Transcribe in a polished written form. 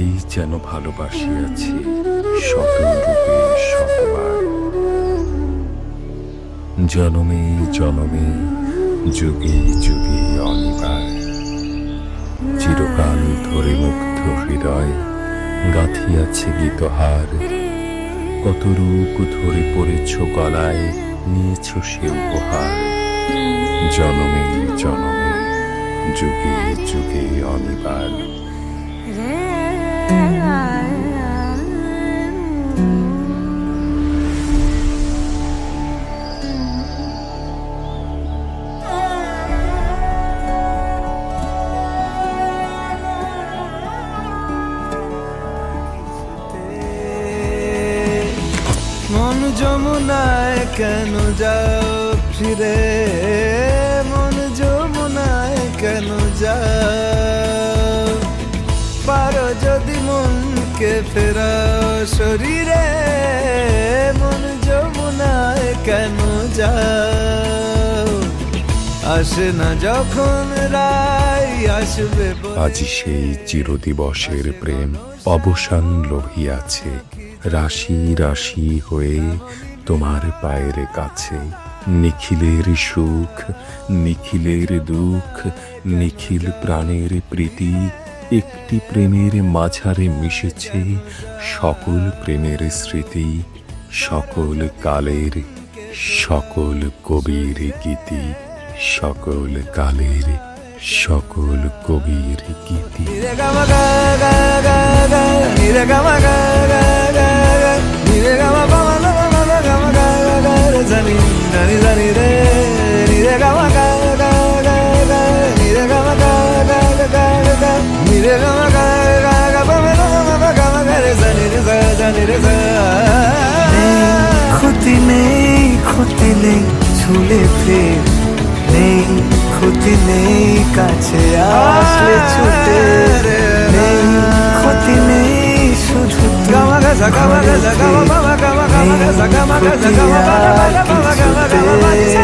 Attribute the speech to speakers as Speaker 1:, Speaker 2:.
Speaker 1: তোমাকেই যেন ভালোবাসিয়াছি শতরূপে শতবার। জনমে জনমে যুগে যুগে অনিবার। চিরকাল ধরে মুগ্ধ হৃদয় গাঁথিয়াছে গীতহার। কত রূপ ধরে পড়েছ গলায়, নিয়েছ সে উপহার। জনমে জনমে যুগে যুগে অনিবার।
Speaker 2: মন যমুনায় কেন যাও ফিরে, মন যমুনায় কেন যাও। পারো যদি মনকে ফেরাও শরীরে, মন যমুনায় কেন যাও। আসে না যখন রাই আসবে।
Speaker 1: আজি সেই চিরদিবসের প্রেম অবসান লভিয়াছে। রাশি রাশি হয়ে তোমার পায়ের কাছে। নিখিলের সুখ নিখিলের দুঃখ, নিখিল প্রাণের প্রীতি। একটি প্রেমের মাঝারে মিশেছে সকল প্রেমের স্মৃতি। সকল কালের সকল কবির গীতি, সকল কালের সকল কবির গীতি।
Speaker 2: ক্ষতি নেই ক্ষতি নেই ছুলে ফের, নেই ক্ষতি নেই কাছে আসলে ছুটে। নেই ক্ষতি নেই শুধু নেই ক্ষতি আর কিছুতে।